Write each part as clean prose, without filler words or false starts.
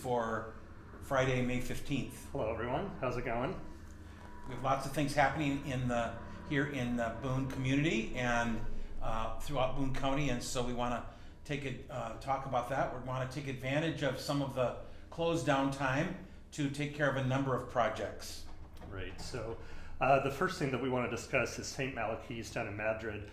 for Friday, May 15th. Hello everyone, how's it going? We have lots of things happening here in the Boone community and throughout Boone County, and so we want to talk about that. We want to take advantage of some of the closed down time to take care of a number of projects. Right, so the first thing that we want to discuss is St. Malachy's down in Madrid.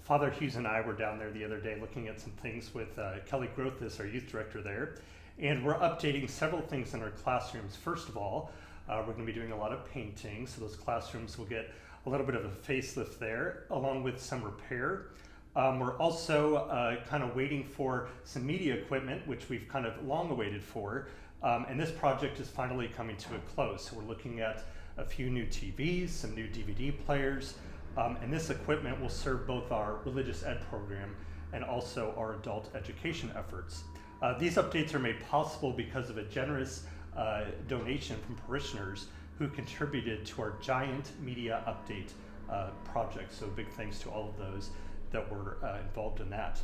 Father Hughes and I were down there the other day looking at some things with Kelly Grothis, our youth director there, and we're updating several things in our classrooms. First of all, we're going to be doing a lot of painting, so those classrooms will get a little bit of a facelift there, along with some repair. We're also kind of waiting for some media equipment, which we've kind of long awaited for, and this project is finally coming to a close. So we're looking at a few new TVs, some new DVD players, and this equipment will serve both our religious ed program and also our adult education efforts. These updates are made possible because of a generous donation from parishioners who contributed to our giant media update project. So big thanks to all of those that were involved in that.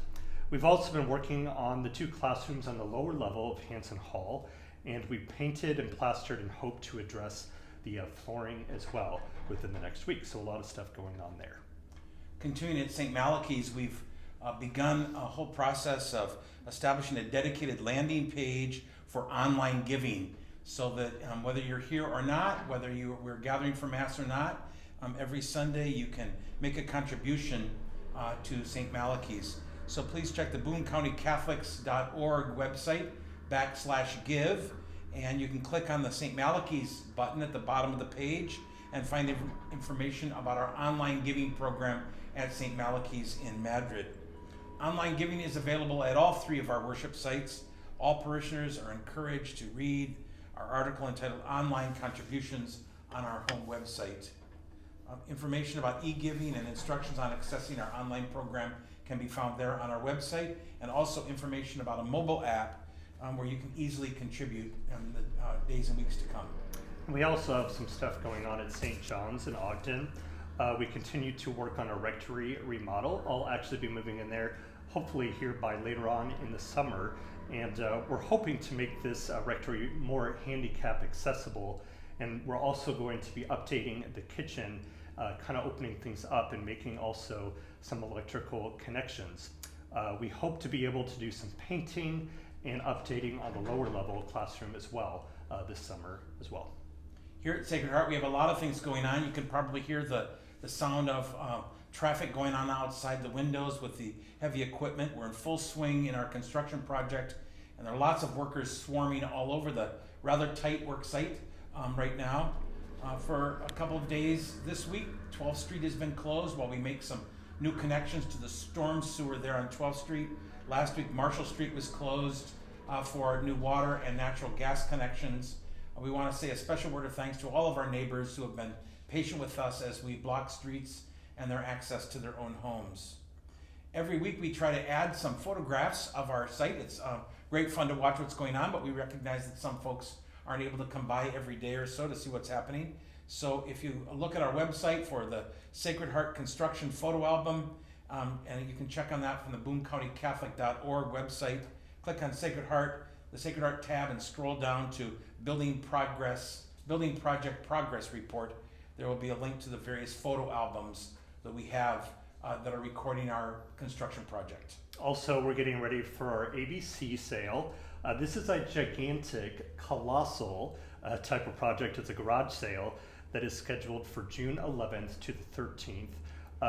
We've also been working on the 2 classrooms on the lower level of Hanson Hall, and we painted and plastered and hope to address the flooring as well within the next week. So a lot of stuff going on there. Continuing at St. Malachy's, we've begun a whole process of establishing a dedicated landing page for online giving, so that whether you're here or not, whether we're gathering for Mass or not, every Sunday you can make a contribution to St. Malachy's. So please check the BooneCountyCatholics.org website /give, and you can click on the St. Malachy's button at the bottom of the page and find information about our online giving program at St. Malachy's in Madrid. Online giving is available at all 3 of our worship sites. All parishioners are encouraged to read our article entitled Online Contributions on our home website. Information about e-giving and instructions on accessing our online program can be found there on our website, and also information about a mobile app where you can easily contribute in the days and weeks to come. We also have some stuff going on at St. John's in Ogden. We continue to work on a rectory remodel. I'll actually be moving in there hopefully here by later on in the summer, and we're hoping to make this rectory more handicap accessible, and we're also going to be updating the kitchen, kind of opening things up and making also some electrical connections. We hope to be able to do some painting and updating on the lower level classroom as well this summer as well. Here at Sacred Heart, we have a lot of things going on. You can probably hear the sound of traffic going on outside the windows with the heavy equipment. We're in full swing in our construction project, and there are lots of workers swarming all over the rather tight work site right now. For a couple of days this week, 12th Street has been closed while we make some new connections to the storm sewer there on 12th Street. Last week, Marshall Street was closed for new water and natural gas connections. We want to say a special word of thanks to all of our neighbors who have been patient with us as we block streets and their access to their own homes. Every week we try to add some photographs of our site. It's great fun to watch what's going on, but we recognize that some folks aren't able to come by every day or so to see what's happening. So if you look at our website for the Sacred Heart Construction Photo Album, and you can check on that from the BooneCountyCatholic.org website, click on Sacred Heart, the Sacred Heart tab, and scroll down to Building Project Progress Report. There will be a link to the various photo albums that we have that are recording our construction project. Also, we're getting ready for our ABC sale. This is a gigantic, colossal type of project. It's a garage sale that is scheduled for June 11th to the 13th.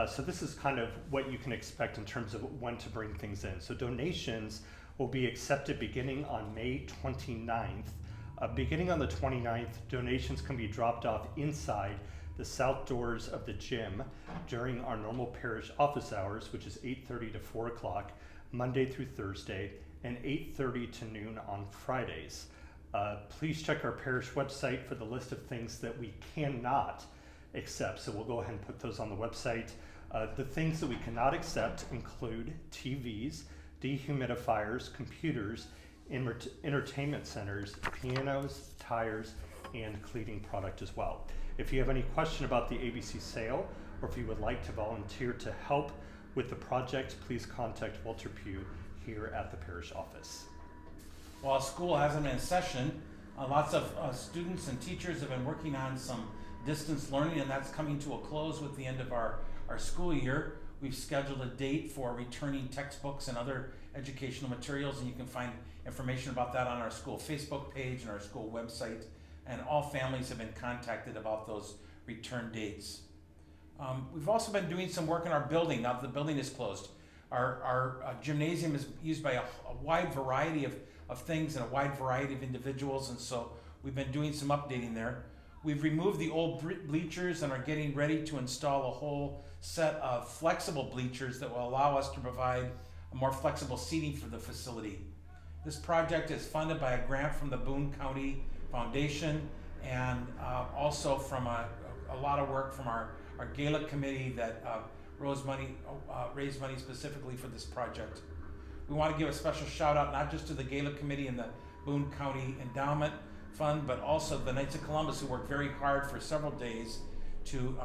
So this is kind of what you can expect in terms of when to bring things in. So donations will be accepted beginning on May 29th. Beginning on the 29th, donations can be dropped off inside the south doors of the gym during our normal parish office hours, which is 8:30 to 4 o'clock, Monday through Thursday, and 8:30 to noon on Fridays. Please check our parish website for the list of things that we cannot accept. So we'll go ahead and put those on the website. The things that we cannot accept include TVs, dehumidifiers, computers, entertainment centers, pianos, tires, and cleaning product as well. If you have any question about the ABC sale, or if you would like to volunteer to help with the project, please contact Walter Pugh here at the parish office. While school hasn't been in session, lots of students and teachers have been working on some distance learning, and that's coming to a close with the end of our school year. We've scheduled a date for returning textbooks and other educational materials, and you can find information about that on our school Facebook page and our school website. And all families have been contacted about those return dates. We've also been doing some work in our building now that the building is closed. Our gymnasium is used by a wide variety of things and a wide variety of individuals, and so we've been doing some updating there. We've removed the old bleachers and are getting ready to install a whole set of flexible bleachers that will allow us to provide a more flexible seating for the facility. This project is funded by a grant from the Boone County Foundation and also from a lot of work from our gala committee that raised money specifically for this project. We want to give a special shout out not just to the gala committee and the Boone County Endowment Fund, but also the Knights of Columbus, who worked very hard for several days to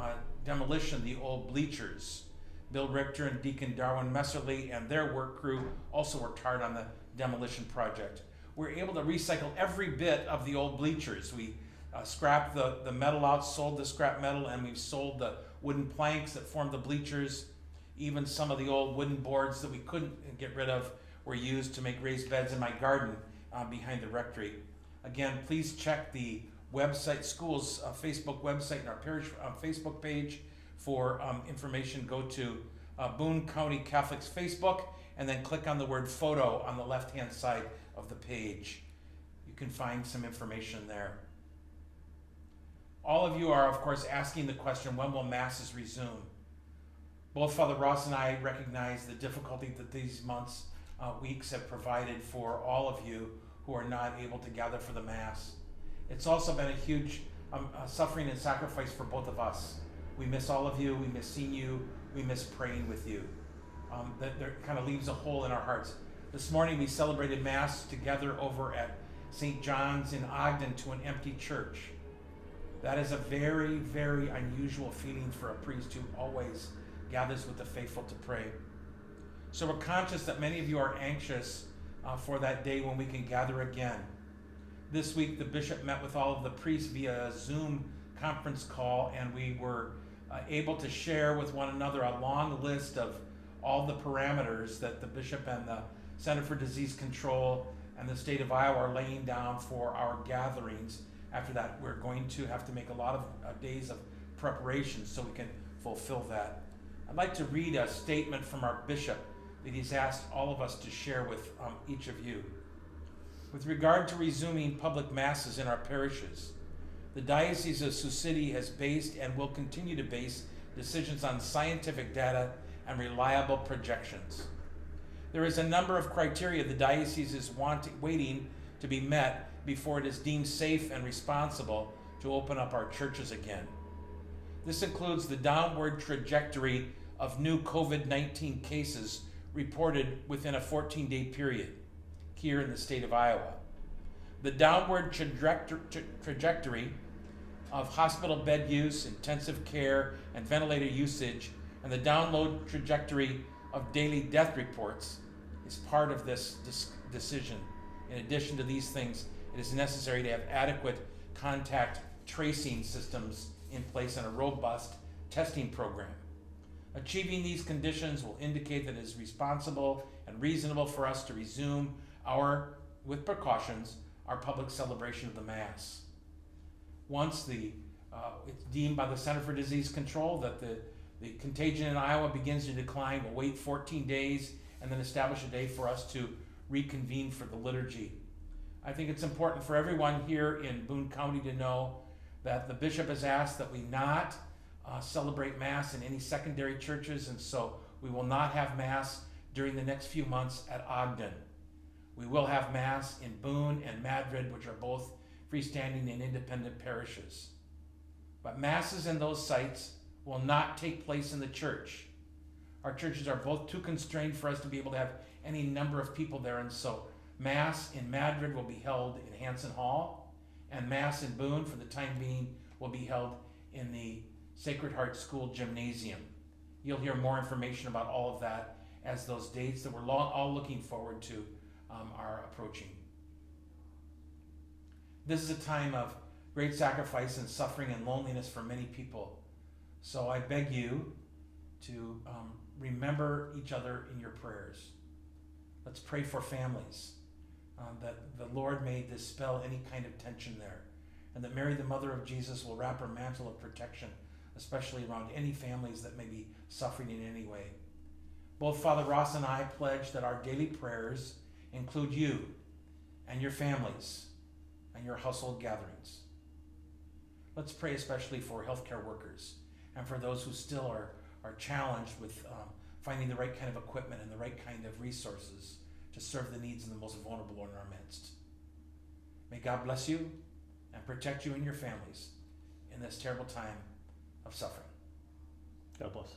demolition the old bleachers. Bill Richter and Deacon Darwin Messerly and their work crew also worked hard on the demolition project. We're able to recycle every bit of the old bleachers. We scrapped the metal out, sold the scrap metal, and we've sold the wooden planks that formed the bleachers. Even some of the old wooden boards that we couldn't get rid of were used to make raised beds in my garden behind the rectory. Again, please check the website, school's Facebook website and our parish Facebook page for information. Go to Boone County Catholic's Facebook and then click on the word photo on the left-hand side of the page. You can find some information there. All of you are, of course, asking the question, when will masses resume? Both Father Ross and I recognize the difficulty that these months, weeks have provided for all of you who are not able to gather for the Mass. It's also been a huge suffering and sacrifice for both of us. We miss all of you, we miss seeing you, we miss praying with you. That there kind of leaves a hole in our hearts. This morning we celebrated Mass together over at St. John's in Ogden to an empty church. That is a very, very unusual feeling for a priest who always gathers with the faithful to pray. So we're conscious that many of you are anxious for that day when we can gather again. This week the bishop met with all of the priests via a Zoom conference call, and we were able to share with one another a long list of all the parameters that the bishop and the Center for Disease Control and the state of Iowa are laying down for our gatherings. After that, we're going to have to make a lot of days of preparation so we can fulfill that. I'd like to read a statement from our bishop that he's asked all of us to share with each of you. With regard to resuming public masses in our parishes, the Diocese of Sioux City has based and will continue to base decisions on scientific data and reliable projections. There is a number of criteria the diocese is waiting to be met before it is deemed safe and responsible to open up our churches again. This includes the downward trajectory of new COVID-19 cases reported within a 14-day period here in the state of Iowa, the downward trajectory of hospital bed use, intensive care, and ventilator usage, and the downward trajectory of daily death reports is part of this decision. In addition to these things, it is necessary to have adequate contact tracing systems in place and a robust testing program. Achieving these conditions will indicate that it is responsible and reasonable for us to resume with precautions, our public celebration of the Mass. Once it's deemed by the Center for Disease Control that the contagion in Iowa begins to decline, we'll wait 14 days and then establish a day for us to reconvene for the liturgy. I think it's important for everyone here in Boone County to know that the bishop has asked that we not celebrate Mass in any secondary churches, and so we will not have Mass during the next few months at Ogden. We will have Mass in Boone and Madrid, which are both freestanding and independent parishes. But Masses in those sites will not take place in the church. Our churches are both too constrained for us to be able to have any number of people there, and so Mass in Madrid will be held in Hanson Hall, and Mass in Boone, for the time being, will be held in the Sacred Heart School Gymnasium. You'll hear more information about all of that as those dates that we're all looking forward to are approaching. This is a time of great sacrifice and suffering and loneliness for many people. So I beg you to remember each other in your prayers. Let's pray for families, that the Lord may dispel any kind of tension there, and that Mary, the mother of Jesus, will wrap her mantle of protection, especially around any families that may be suffering in any way. Both Father Ross and I pledge that our daily prayers include you and your families and your household gatherings. Let's pray especially for healthcare workers and for those who still are challenged with finding the right kind of equipment and the right kind of resources to serve the needs of the most vulnerable in our midst. May God bless you and protect you and your families in this terrible time of suffering. God bless.